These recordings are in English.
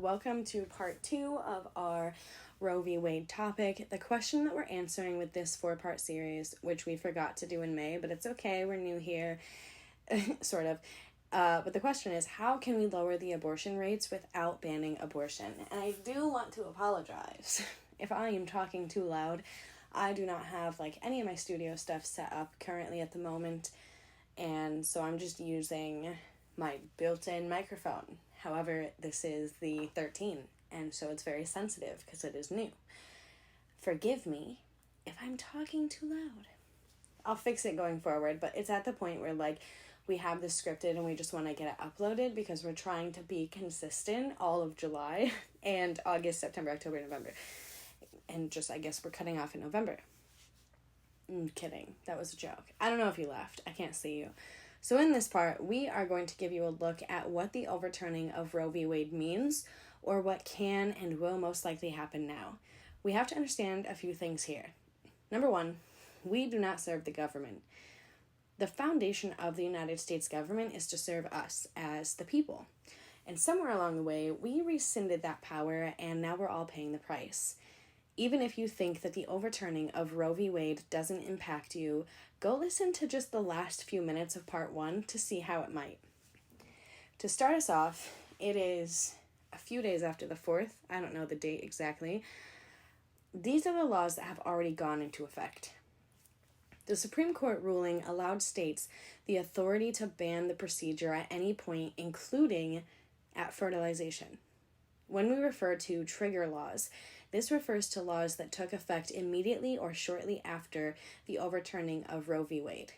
Welcome to part 2 of our Roe v. Wade topic. The question that we're answering with this 4-part series, which we forgot to do in May, but it's okay, we're new here, sort of. But the question is, how can we lower the abortion rates without banning abortion? And I do want to apologize if I am talking too loud. I do not have any of my studio stuff set up currently at the moment, and so I'm just using my built-in microphone. However, this is the 13, and so it's very sensitive because it is new. Forgive me if I'm talking too loud. I'll fix it going forward, but it's at the point where we have this scripted and we just want to get it uploaded because we're trying to be consistent all of July and August, September, October, November. And just, I guess we're cutting off in November. I'm kidding. That was a joke. I don't know if you left. I can't see you. So in this part, we are going to give you a look at what the overturning of Roe v. Wade means, or what can and will most likely happen now. We have to understand a few things here. Number one, we do not serve the government. The foundation of the United States government is to serve us as the people. And somewhere along the way, we rescinded that power, and now we're all paying the price. Even if you think that the overturning of Roe v. Wade doesn't impact you, go listen to just the last few minutes of part 1 to see how it might. To start us off, it is a few days after the 4th. I don't know the date exactly. These are the laws that have already gone into effect. The Supreme Court ruling allowed states the authority to ban the procedure at any point, including at fertilization. When we refer to trigger laws, this refers to laws that took effect immediately or shortly after the overturning of Roe v. Wade.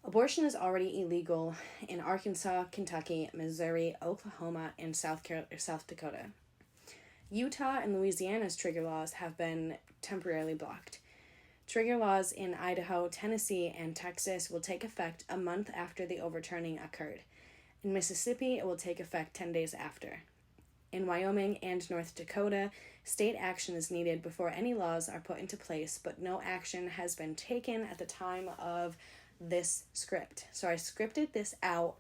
Abortion is already illegal in Arkansas, Kentucky, Missouri, Oklahoma, and South Dakota. Utah and Louisiana's trigger laws have been temporarily blocked. Trigger laws in Idaho, Tennessee, and Texas will take effect a month after the overturning occurred. In Mississippi, it will take effect 10 days after. In Wyoming and North Dakota, state action is needed before any laws are put into place, but no action has been taken at the time of this script. So I scripted this out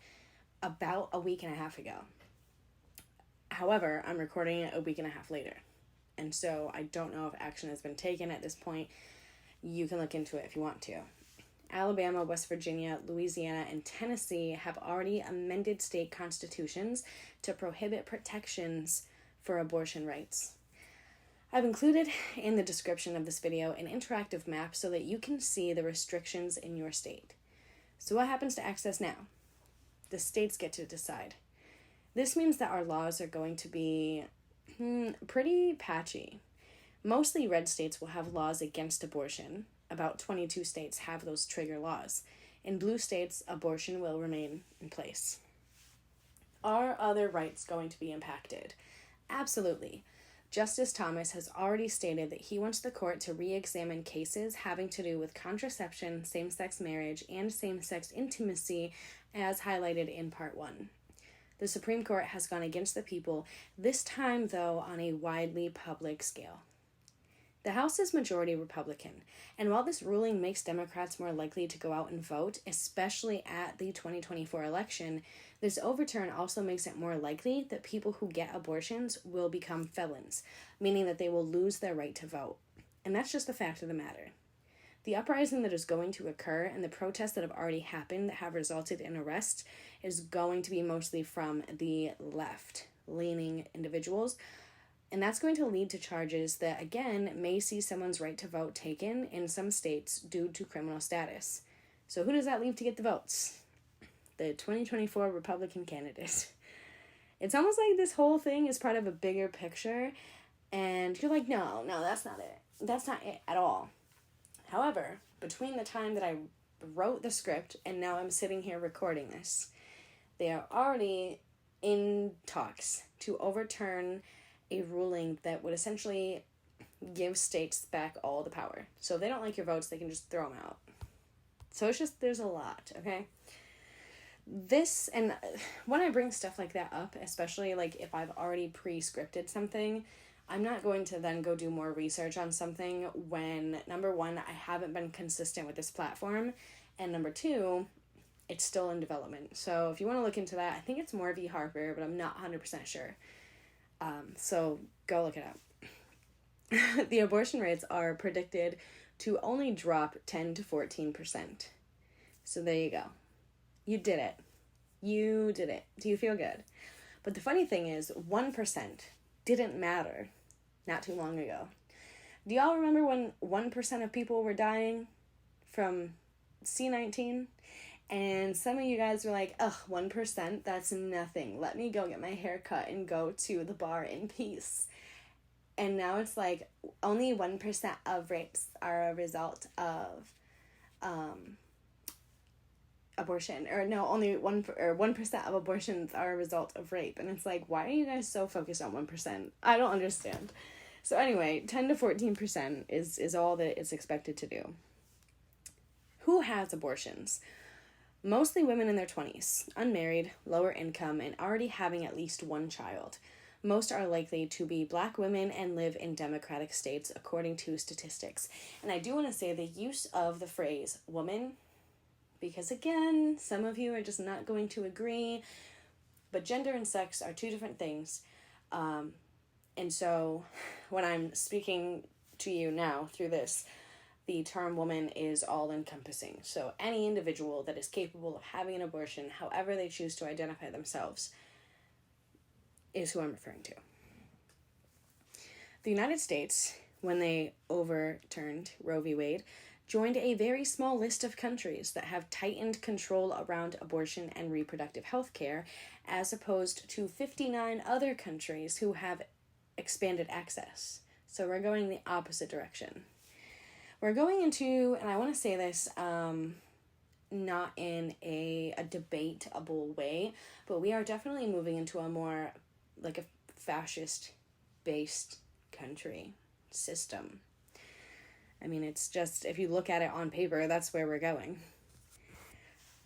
about a week and a half ago. However, I'm recording it a week and a half later. And so I don't know if action has been taken at this point. You can look into it if you want to. Alabama, West Virginia, Louisiana, and Tennessee have already amended state constitutions to prohibit protections for abortion rights. I've included in the description of this video an interactive map so that you can see the restrictions in your state. So what happens to access now? The states get to decide. This means that our laws are going to be pretty patchy. Mostly red states will have laws against abortion. About 22 states have those trigger laws. In blue states, abortion will remain in place. Are other rights going to be impacted? Absolutely. Justice Thomas has already stated that he wants the court to re-examine cases having to do with contraception, same-sex marriage, and same-sex intimacy as highlighted in Part 1. The Supreme Court has gone against the people, this time, though, on a widely public scale. The House is majority Republican, and while this ruling makes Democrats more likely to go out and vote, especially at the 2024 election, this overturn also makes it more likely that people who get abortions will become felons, meaning that they will lose their right to vote. And that's just the fact of the matter. The uprising that is going to occur and the protests that have already happened that have resulted in arrests is going to be mostly from the left-leaning individuals. And that's going to lead to charges that, again, may see someone's right to vote taken in some states due to criminal status. So who does that leave to get the votes? The 2024 Republican candidate. It's almost like this whole thing is part of a bigger picture, and you're like, no, that's not it. That's not it at all. However, between the time that I wrote the script and now I'm sitting here recording this, they are already in talks to overturn a ruling that would essentially give states back all the power. So if they don't like your votes, they can just throw them out. So it's just, there's a lot, okay? This, and when I bring stuff like that up, especially if I've already pre-scripted something, I'm not going to then go do more research on something when, number one, I haven't been consistent with this platform, and number two, it's still in development. So if you want to look into that, I think it's Moore v. Harper, but I'm not 100% sure. So go look it up. The abortion rates are predicted to only drop 10 to 14%. So there you go. You did it. You did it. Do you feel good? But the funny thing is, 1% didn't matter not too long ago. Do y'all remember when 1% of people were dying from C-19? And some of you guys were like, ugh, 1%, that's nothing. Let me go get my hair cut and go to the bar in peace. And now it's like only 1% of rapes are a result of abortion. Or no, only 1% of abortions are a result of rape. And it's like, why are you guys so focused on 1%? I don't understand. So anyway, 10 to 14% is all that it's expected to do. Who has abortions? Mostly women in their 20s, unmarried, lower income, and already having at least one child. Most are likely to be Black women and live in Democratic states, according to statistics. And I do want to say the use of the phrase woman, because again, some of you are just not going to agree, but gender and sex are two different things. And so when I'm speaking to you now through this, the term woman is all-encompassing. So any individual that is capable of having an abortion, however they choose to identify themselves, is who I'm referring to. The United States, when they overturned Roe v. Wade, joined a very small list of countries that have tightened control around abortion and reproductive health care, as opposed to 59 other countries who have expanded access. So we're going the opposite direction. We're going into, and I want to say this not in a debatable way, but we are definitely moving into a more like a fascist-based country system. I mean, it's just, if you look at it on paper, that's where we're going.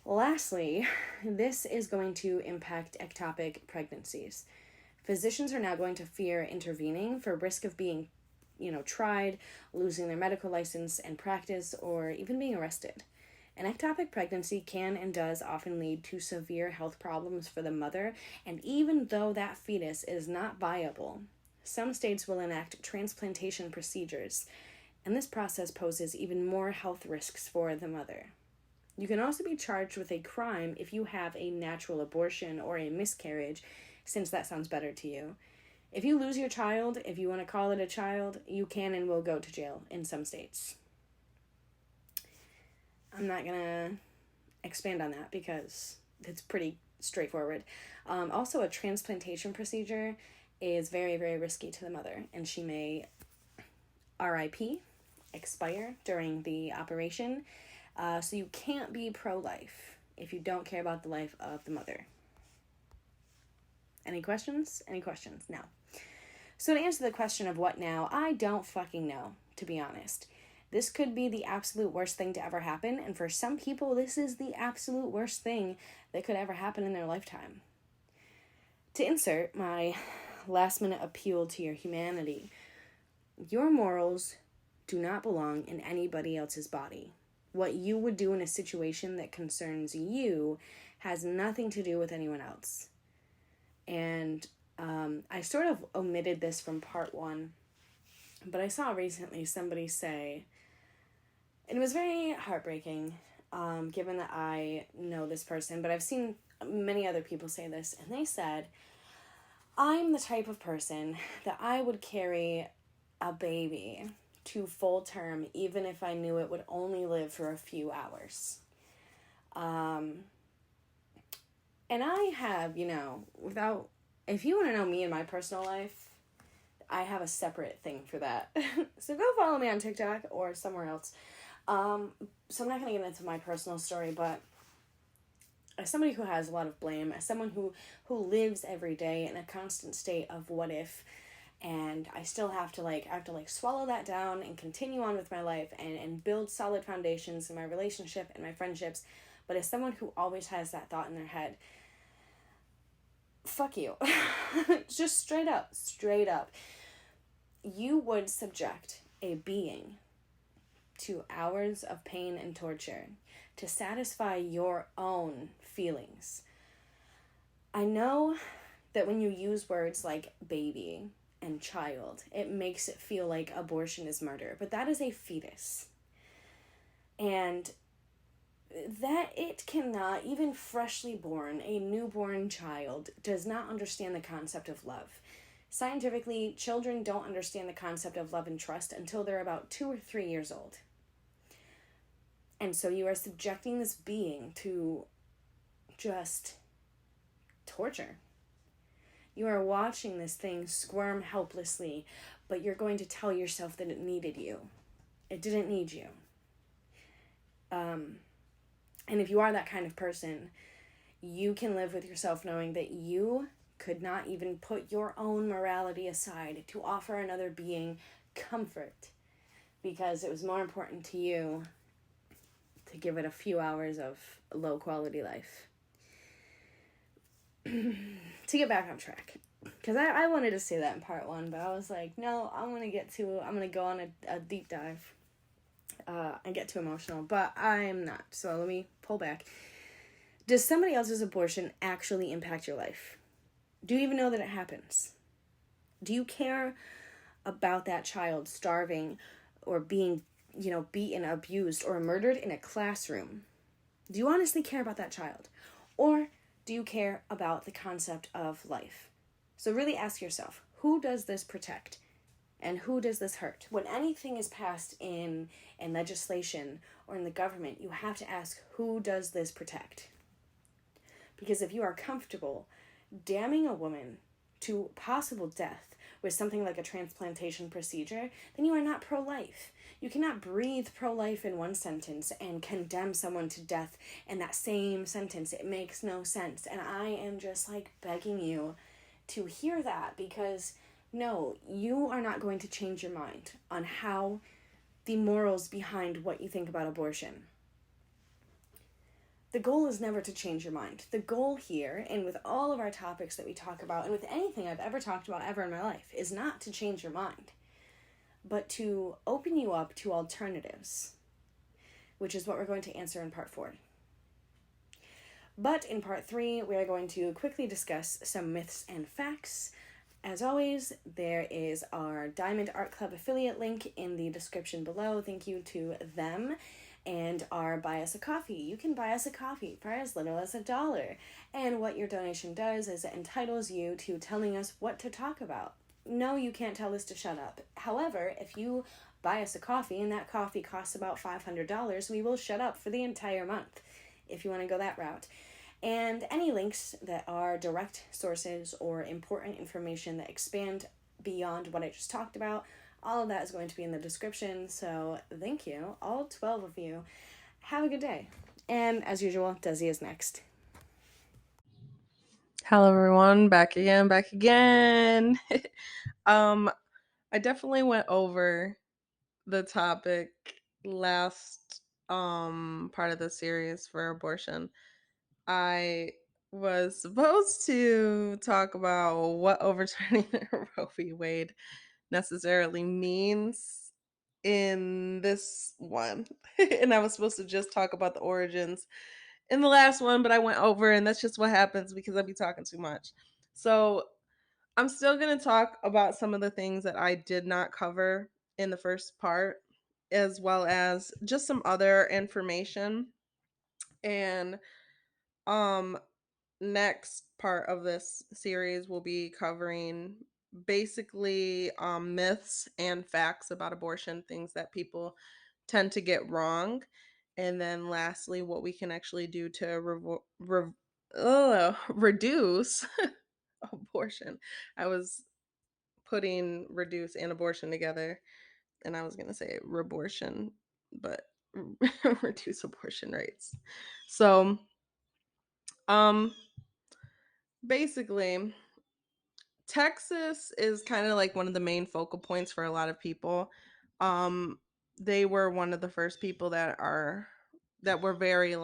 Lastly, this is going to impact ectopic pregnancies. Physicians are now going to fear intervening for risk of being tried, losing their medical license and practice, or even being arrested. An ectopic pregnancy can and does often lead to severe health problems for the mother, and even though that fetus is not viable, some states will enact transplantation procedures, and this process poses even more health risks for the mother. You can also be charged with a crime if you have a natural abortion or a miscarriage, since that sounds better to you. If you lose your child, if you want to call it a child, you can and will go to jail in some states. I'm not going to expand on that because it's pretty straightforward. Also, a transplantation procedure is very, very risky to the mother, and she may RIP, expire during the operation. So you can't be pro-life if you don't care about the life of the mother. Any questions? Any questions? No. So to answer the question of what now, I don't fucking know, to be honest. This could be the absolute worst thing to ever happen, and for some people, this is the absolute worst thing that could ever happen in their lifetime. To insert my last-minute appeal to your humanity, your morals do not belong in anybody else's body. What you would do in a situation that concerns you has nothing to do with anyone else. And I sort of omitted this from part 1, but I saw recently somebody say, and it was very heartbreaking, given that I know this person, but I've seen many other people say this, and they said, I'm the type of person that I would carry a baby to full term, even if I knew it would only live for a few hours. And I have, if you want to know me in my personal life, I have a separate thing for that. So go follow me on TikTok or somewhere else. So I'm not going to get into my personal story, but as somebody who has a lot of blame, as someone who lives every day in a constant state of what if, and I still have to swallow that down and continue on with my life and build solid foundations in my relationship and my friendships. But as someone who always has that thought in their head, fuck you. Just straight up. You would subject a being to hours of pain and torture to satisfy your own feelings. I know that when you use words like baby and child, it makes it feel like abortion is murder. But that is a fetus. And that it cannot, even freshly born, a newborn child does not understand the concept of love. Scientifically, children don't understand the concept of love and trust until they're about 2 or 3 years old. And so you are subjecting this being to just torture. You are watching this thing squirm helplessly, but you're going to tell yourself that it needed you. It didn't need you. And if you are that kind of person, you can live with yourself knowing that you could not even put your own morality aside to offer another being comfort, because it was more important to you to give it a few hours of low quality life. To get back on track, because I wanted to say that in part 1, but I was like, no, I'm going to go on a deep dive and get too emotional, but I am not. So let me pull back. Does somebody else's abortion actually impact your life? Do you even know that it happens? Do you care about that child starving or being, beaten, abused, or murdered in a classroom? Do you honestly care about that child? Or do you care about the concept of life? So really ask yourself, who does this protect? And who does this hurt? When anything is passed in legislation or in the government, you have to ask, who does this protect? Because if you are comfortable damning a woman to possible death with something like a transplantation procedure, then you are not pro-life. You cannot breathe pro-life in one sentence and condemn someone to death in that same sentence. It makes no sense. And I am just begging you to hear that, because no, you are not going to change your mind on how the morals behind what you think about abortion. The goal is never to change your mind. The goal here, and with all of our topics that we talk about, and with anything I've ever talked about ever in my life, is not to change your mind, but to open you up to alternatives, which is what we're going to answer in part 4. But in part 3, we are going to quickly discuss some myths and facts. As always, there is our Diamond Art Club affiliate link in the description below. Thank you to them. And our Buy Us a Coffee. You can buy us a coffee for as little as $1. And what your donation does is it entitles you to telling us what to talk about. No, you can't tell us to shut up. However, if you buy us a coffee and that coffee costs about $500, we will shut up for the entire month, if you want to go that route. And any links that are direct sources or important information that expand beyond what I just talked about, all of that is going to be in the description. So thank you, all 12 of you. Have a good day. And as usual, Desi is next. Hello everyone, back again. I definitely went over the topic last part of the series for abortion. I was supposed to talk about what overturning Roe v. Wade necessarily means in this one. And I was supposed to just talk about the origins in the last one, but I went over, and that's just what happens because I be talking too much. So I'm still going to talk about some of the things that I did not cover in the first part, as well as just some other information. And next part of this series will be covering basically myths and facts about abortion, things that people tend to get wrong. And then lastly, what we can actually do to reduce abortion. I was putting reduce and abortion together, and I was going to say rebortion, but reduce abortion rates. So, basically, Texas is kind of like one of the main focal points for a lot of people. They were one of the first people that were very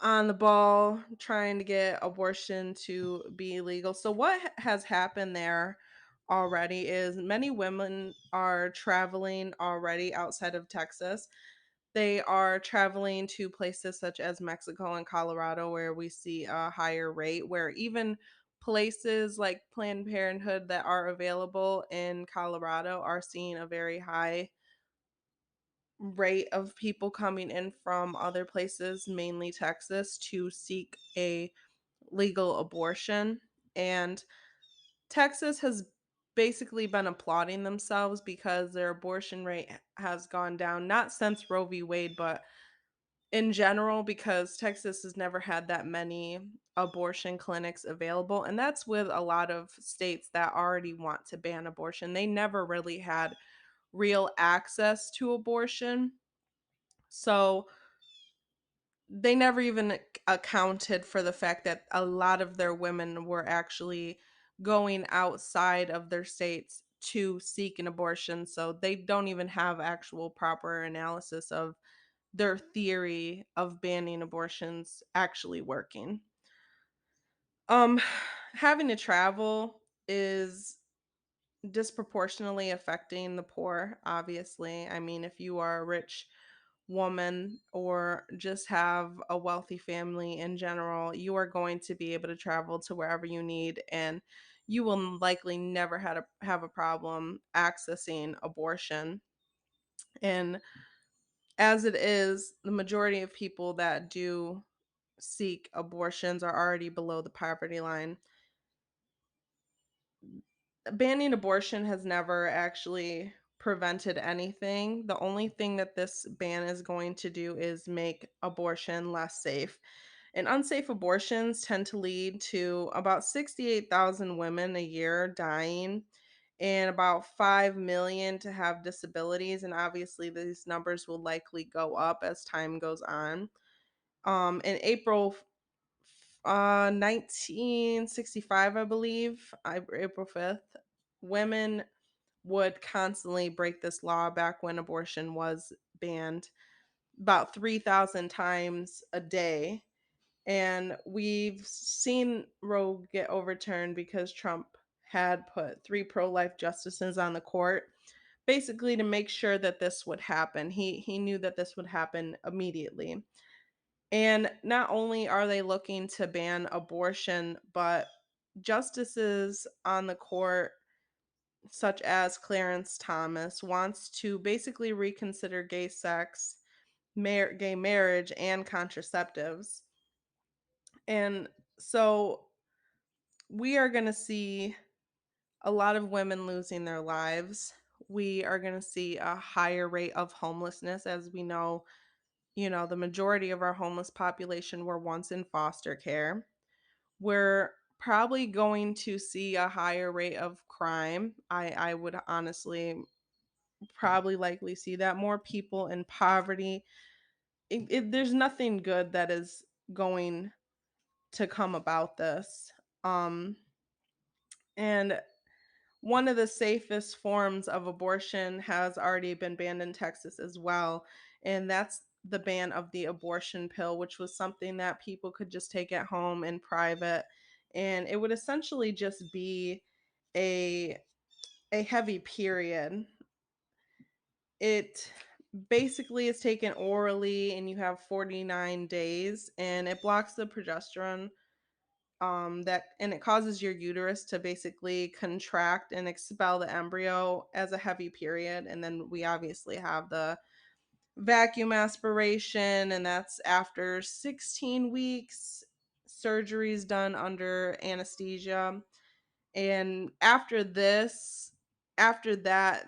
on the ball trying to get abortion to be legal. So what has happened there already is many women are traveling already outside of Texas They are traveling to places such as Mexico and Colorado, where we see a higher rate, where even places like Planned Parenthood that are available in Colorado are seeing a very high rate of people coming in from other places, mainly Texas, to seek a legal abortion. And Texas has basically been applauding themselves because their abortion rate has gone down, not since Roe v. Wade, but in general, because Texas has never had that many abortion clinics available. And that's with a lot of states that already want to ban abortion. They never really had real access to abortion. So they never even accounted for the fact that a lot of their women were actually going outside of their states to seek an abortion. So they don't even have actual proper analysis of their theory of banning abortions actually working. Um Having to travel is disproportionately affecting the poor, obviously. I mean, if you are a rich woman or just have a wealthy family in general, you are going to be able to travel to wherever you need, and you will likely never have a problem accessing abortion. And as it is, the majority of people that do seek abortions are already below the poverty line. Banning abortion has never actually prevented anything. The only thing that this ban is going to do is make abortion less safe. And unsafe abortions tend to lead to about 68,000 women a year dying and about 5 million to have disabilities. And obviously, these numbers will likely go up as time goes on. In April 1965, I believe, April 5th, women would constantly break this law back when abortion was banned about 3,000 times a day. And we've seen Roe get overturned because Trump had put three pro life justices on the court, basically to make sure that this would happen. He knew that this would happen immediately. And not only are they looking to ban abortion, but justices on the court, such as Clarence Thomas, wants to basically reconsider gay sex, gay marriage, and contraceptives. And so we are going to see a lot of women losing their lives. We are going to see a higher rate of homelessness. As we know, the majority of our homeless population were once in foster care. We're probably going to see a higher rate of crime. I would honestly probably likely see that more people in poverty. There's nothing good that is going to come about this. Um, and one of the safest forms of abortion has already been banned in Texas as well, and that's the ban of the abortion pill, which was something that people could just take at home in private, and it would essentially just be a heavy period. It basically is taken orally, and you have 49 days, and it blocks the progesterone, that and it causes your uterus to basically contract and expel the embryo as a heavy period. And then we obviously have the vacuum aspiration, and that's after 16 weeks. Surgeries done under anesthesia. And after that,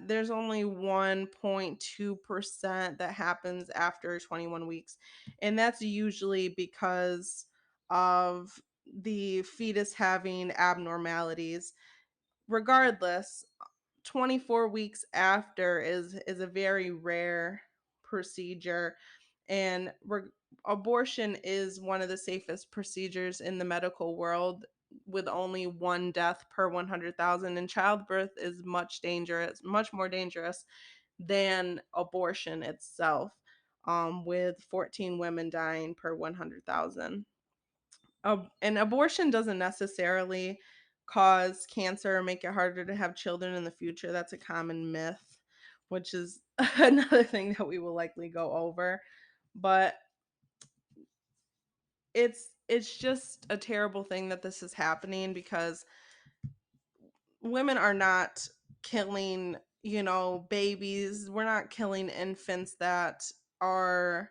there's only 1.2% that happens after 21 weeks. And that's usually because of the fetus having abnormalities. Regardless, 24 weeks after is a very rare procedure, and abortion is one of the safest procedures in the medical world, with only one death per 100,000, and childbirth is much more dangerous than abortion itself, with 14 women dying per 100,000. And abortion doesn't necessarily cause cancer or make it harder to have children in the future. That's a common myth, which is another thing that we will likely go over. But it's just a terrible thing that this is happening because women are not killing, babies. We're not killing infants that are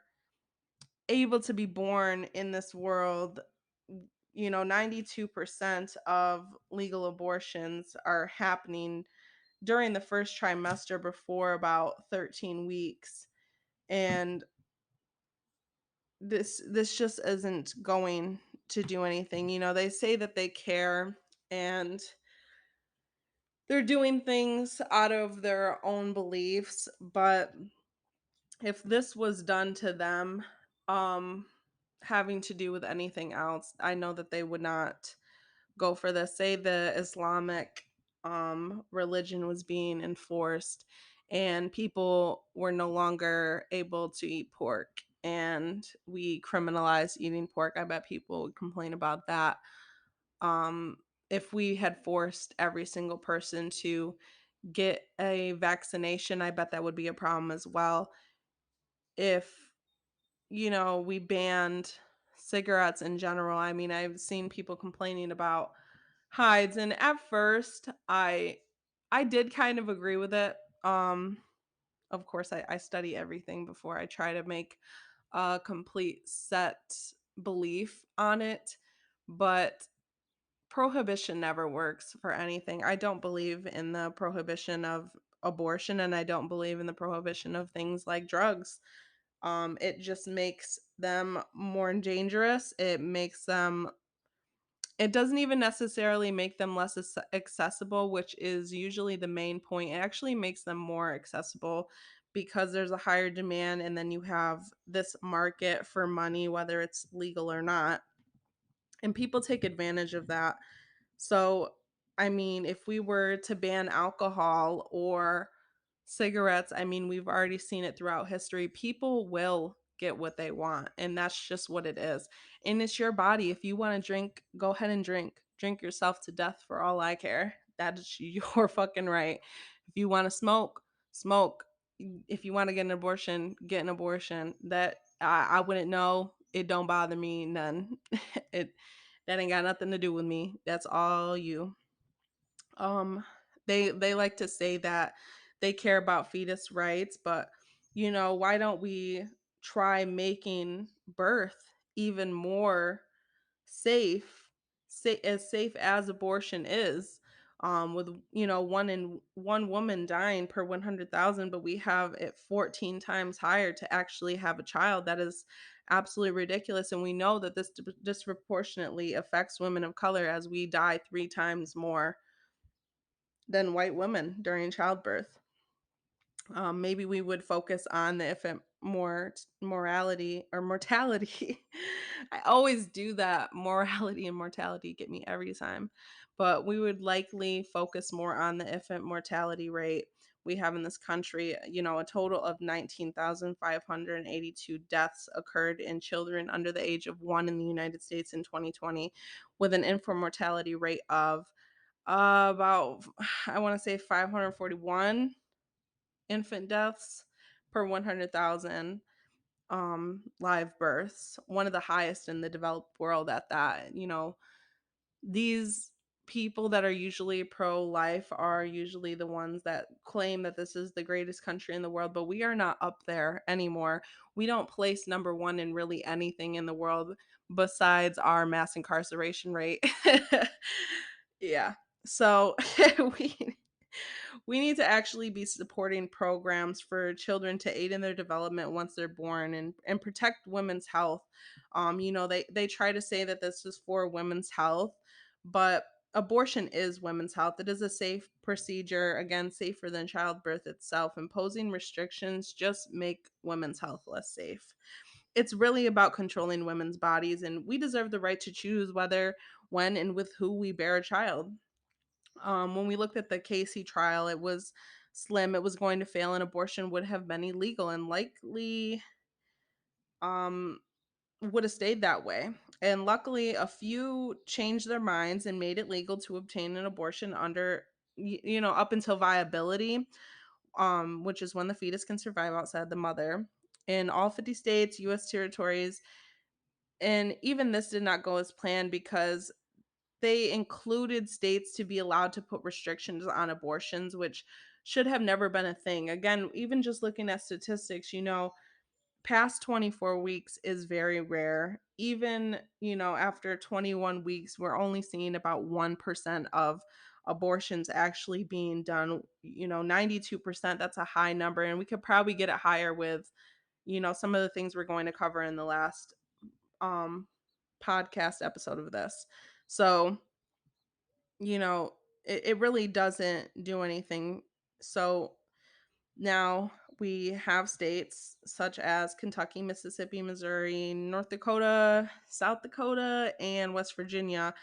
able to be born in this world. 92% of legal abortions are happening during the first trimester before about 13 weeks. And this just isn't going to do anything. They say that they care and they're doing things out of their own beliefs, but if this was done to them, um, having to do with anything else, I know that they would not go for this. Say the Islamic religion was being enforced and people were no longer able to eat pork and we criminalized eating pork. I bet people would complain about that. Um, if we had forced every single person to get a vaccination, I bet that would be a problem as well. If, we banned cigarettes in general, I mean, I've seen people complaining about hides, and at first I did kind of agree with it. Of course, I study everything before I try to make a complete set belief on it, but prohibition never works for anything. I don't believe in the prohibition of abortion, and I don't believe in the prohibition of things like drugs. It just makes them more dangerous. It doesn't even necessarily make them less accessible, which is usually the main point. It actually makes them more accessible because there's a higher demand, and then you have this market for money, whether it's legal or not. And people take advantage of that. So, I mean, if we were to ban alcohol or cigarettes, I mean, we've already seen it throughout history. People will get what they want, and that's just what it is. And it's your body. If you want to drink, go ahead and drink. Drink yourself to death for all I care. That is your fucking right. If you want to smoke, smoke. If you want to get an abortion, get an abortion. That I wouldn't know. It don't bother me none. it that ain't got nothing to do with me. That's all you. Um, they like to say that they care about fetus rights, but why don't we try making birth even more safe, as safe as abortion is, with one woman dying per 100,000, but we have it 14 times higher to actually have a child. That is absolutely ridiculous, and we know that this disproportionately affects women of color, as we die 3 times more than white women during childbirth. Maybe we would focus on the infant morality or mortality. I always do that. Morality and mortality get me every time. But we would likely focus more on the infant mortality rate we have in this country. A total of 19,582 deaths occurred in children under the age of 1 in the United States in 2020, with an infant mortality rate of about, I want to say, 541 infant deaths per 100,000 live births, one of the highest in the developed world at that. These people that are usually pro-life are usually the ones that claim that this is the greatest country in the world, but we are not up there anymore. We don't place number one in really anything in the world besides our mass incarceration rate. Yeah. So we we need to actually be supporting programs for children to aid in their development once they're born, and protect women's health. They try to say that this is for women's health, but abortion is women's health. It is a safe procedure, again, safer than childbirth itself. Imposing restrictions just make women's health less safe. It's really about controlling women's bodies, and we deserve the right to choose whether, when, and with who we bear a child. When we looked at the Casey trial, it was slim. It was going to fail, and abortion would have been illegal and likely um, would have stayed that way. And luckily, a few changed their minds and made it legal to obtain an abortion under, up until viability. which is when the fetus can survive outside the mother. In all 50 states, US territories, and even this did not go as planned because they included states to be allowed to put restrictions on abortions, which should have never been a thing. Again, even just looking at statistics, past 24 weeks is very rare. Even, after 21 weeks, we're only seeing about 1% of abortions actually being done. 92%, that's a high number. And we could probably get it higher with, some of the things we're going to cover in the last um, podcast episode of this. So, it really doesn't do anything. So, now we have states such as Kentucky, Mississippi, Missouri, North Dakota, South Dakota, and West Virginia.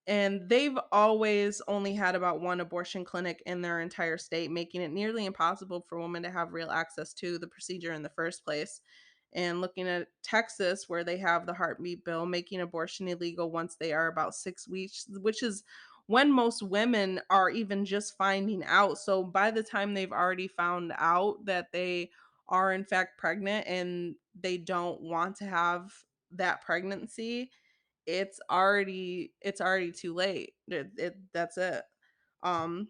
And they've always only had about one abortion clinic in their entire state, making it nearly impossible for women to have real access to the procedure in the first place. And looking at Texas, where they have the heartbeat bill, making abortion illegal once they are about 6 weeks, which is when most women are even just finding out. So by the time they've already found out that they are in fact pregnant and they don't want to have that pregnancy, it's already too late. That's it. Um,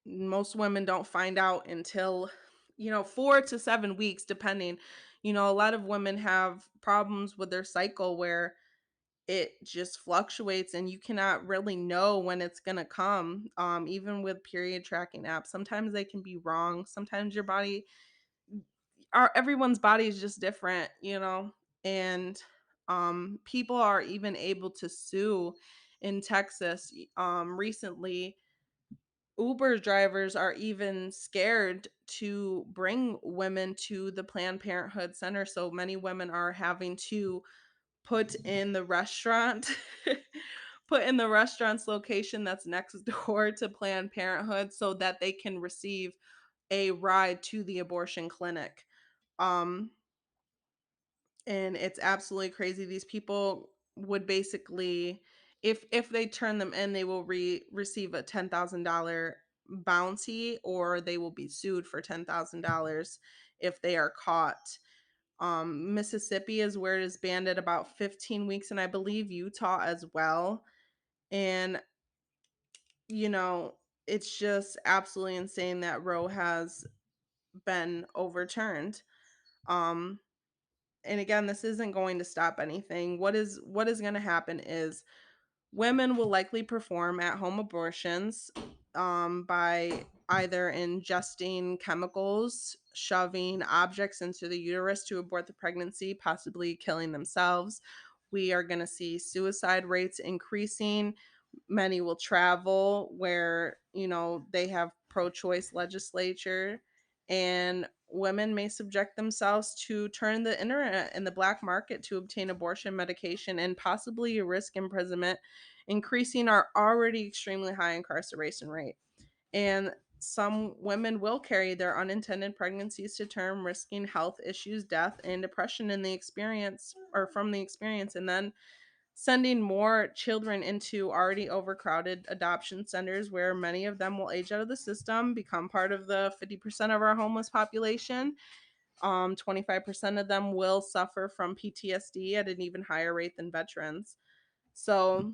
Most women don't find out until 4 to 7 weeks, depending. A lot of women have problems with their cycle where it just fluctuates and you cannot really know when it's going to come. Even with period tracking apps, sometimes they can be wrong. Sometimes everyone's body is just different. And people are even able to sue in Texas. Recently, Uber drivers are even scared to bring women to the Planned Parenthood center. So many women are having to put in the restaurant put in the restaurant's location that's next door to Planned Parenthood so that they can receive a ride to the abortion clinic. Um and it's absolutely crazy. These people would basically, if they turn them in, they will receive a $10,000 bounty, or they will be sued for $10,000 if they are caught. Mississippi is where it is banned at about 15 weeks, and I believe Utah as well. And you know it's just absolutely insane that Roe has been overturned. um and again, this isn't going to stop anything. What is going to happen is women will likely perform at home abortions by either ingesting chemicals, shoving objects into the uterus to abort the pregnancy, possibly killing themselves. We are going to see suicide rates increasing. Many will travel where, they have pro choice legislature, and women may subject themselves to turn the internet and the black market to obtain abortion medication and possibly risk imprisonment, increasing our already extremely high incarceration rate. And some women will carry their unintended pregnancies to term, risking health issues, death, and depression in the experience or from the experience, and then sending more children into already overcrowded adoption centers where many of them will age out of the system, become part of the 50% of our homeless population. 25% of them will suffer from PTSD at an even higher rate than veterans. So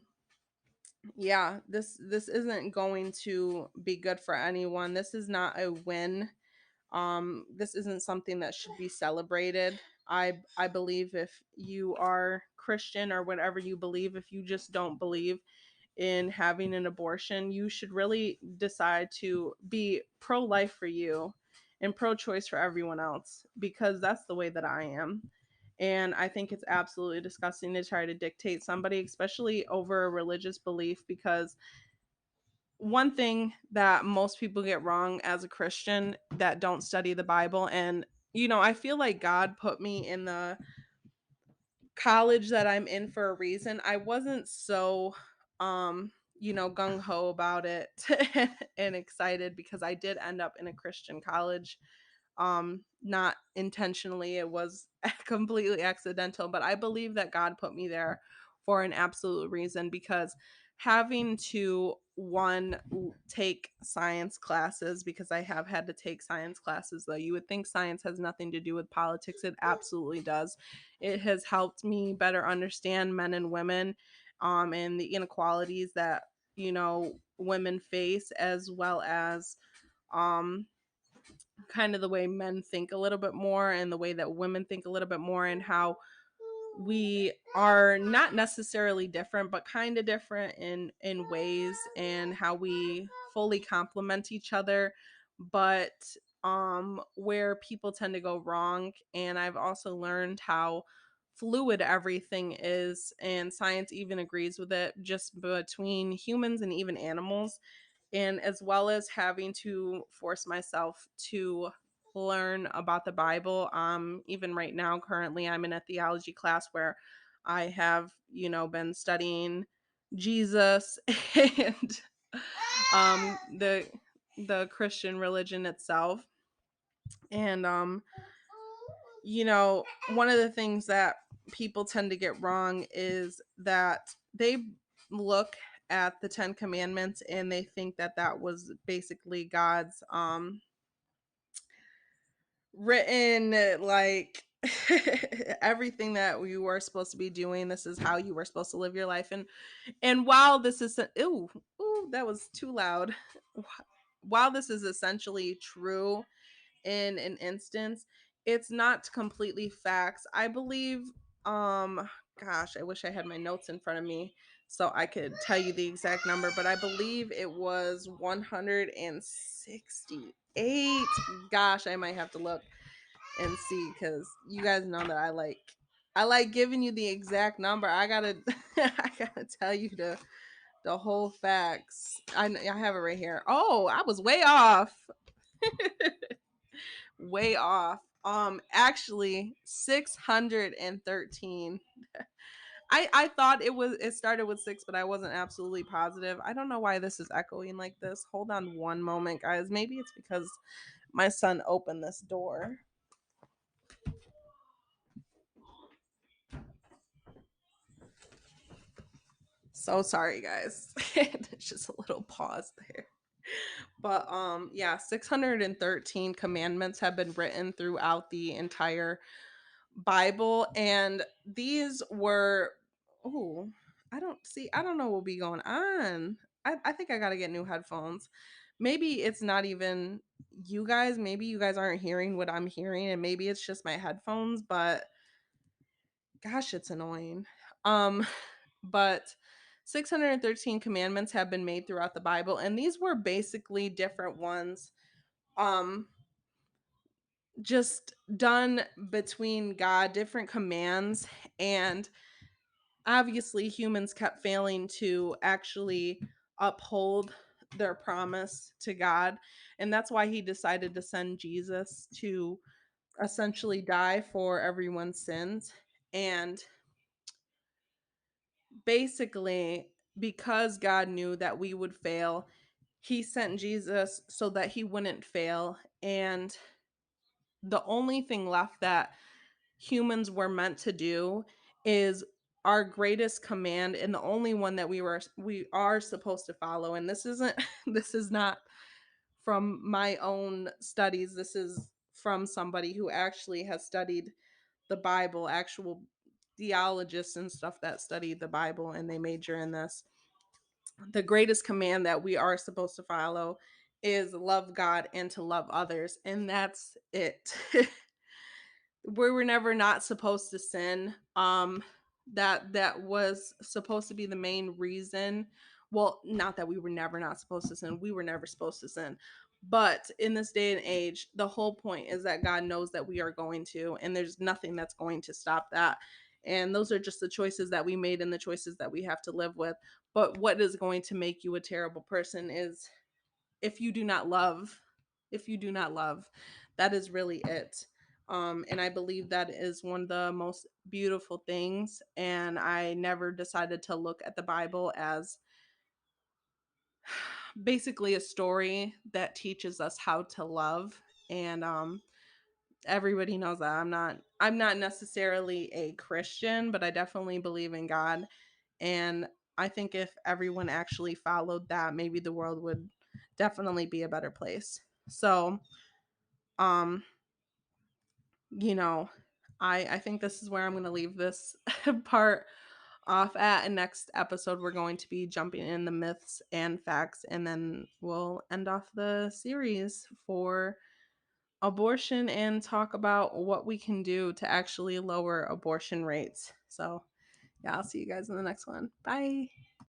yeah, this isn't going to be good for anyone. This is not a win. This isn't something that should be celebrated. I believe if you are Christian or whatever you believe, if you just don't believe in having an abortion, you should really decide to be pro-life for you and pro-choice for everyone else, because that's the way that I am. And I think it's absolutely disgusting to try to dictate somebody, especially over a religious belief, because one thing that most people get wrong as a Christian that don't study the Bible, and I feel like God put me in the college that I'm in for a reason. I wasn't so gung ho about it and excited, because I did end up in a Christian college. Not intentionally, it was completely accidental, but I believe that God put me there for an absolute reason, because having to one take science classes, because I have had to take science classes. Though you would think science has nothing to do with politics, it absolutely does. It has helped me better understand men and women, and the inequalities that women face, as well as um kind of the way men think a little bit more and the way that women think a little bit more, and how we are not necessarily different, but kind of different in ways, and how we fully complement each other, but where people tend to go wrong. And I've also learned how fluid everything is, and science even agrees with it, just between humans and even animals. And as well as having to force myself to learn about the Bible. Even right now, currently, I'm in a theology class where I have, been studying Jesus and the Christian religion itself. And one of the things that people tend to get wrong is that they look at the 10 commandments and they think that that was basically God's written, like, everything that you were supposed to be doing. This is how you were supposed to live your life. And while this is ooh, that was too loud. While this is essentially true in an instance, it's not completely facts. I believe, gosh, I wish I had my notes in front of me so I could tell you the exact number, but I believe it was 168. Gosh, I might have to look and see, because you guys know that I like giving you the exact number. I gotta I gotta tell you the whole facts. I have it right here. Oh, I was way off. Way off. Actually 613. I thought it started with 6, but I wasn't absolutely positive. I don't know why this is echoing like this. Hold on one moment, guys. Maybe it's because my son opened this door. So sorry, guys. There's just a little pause there. But yeah, 613 commandments have been written throughout the entire Bible, and these were, oh, I don't know what be going on. I think I gotta get new headphones. Maybe it's not even you guys. Maybe you guys aren't hearing what I'm hearing, and maybe it's just my headphones, but gosh, it's annoying. Um, but 613 commandments have been made throughout the Bible, and these were basically different ones. Um, just done between God, different commands, and obviously humans kept failing to actually uphold their promise to God, and that's why he decided to send Jesus to essentially die for everyone's sins. And basically, because God knew that we would fail, he sent Jesus so that he wouldn't fail. And the only thing left that humans were meant to do is our greatest command, and the only one that we are supposed to follow. And this isn't this is not from my own studies. This is from somebody who actually has studied the Bible, actual theologists and stuff that studied the Bible, and they major in this. The greatest command that we are supposed to follow is love God and to love others, and that's it. We were never not supposed to sin. That was supposed to be the main reason. Well, not that we were never not supposed to sin. We were never supposed to sin. But in this day and age, the whole point is that God knows that we are going to, and there's nothing that's going to stop that. And those are just the choices that we made and the choices that we have to live with. But what is going to make you a terrible person is if you do not love. If you do not love, that is really it. And I believe that is one of the most beautiful things. And I never decided to look at the Bible as basically a story that teaches us how to love. And everybody knows that I'm not necessarily a Christian, but I definitely believe in God. And I think if everyone actually followed that, maybe the world would definitely be a better place. So, um, you know, I think this is where I'm going to leave this part off at. And next episode, we're going to be jumping in the myths and facts, and then we'll end off the series for abortion and talk about what we can do to actually lower abortion rates. So, yeah, I'll see you guys in the next one. Bye.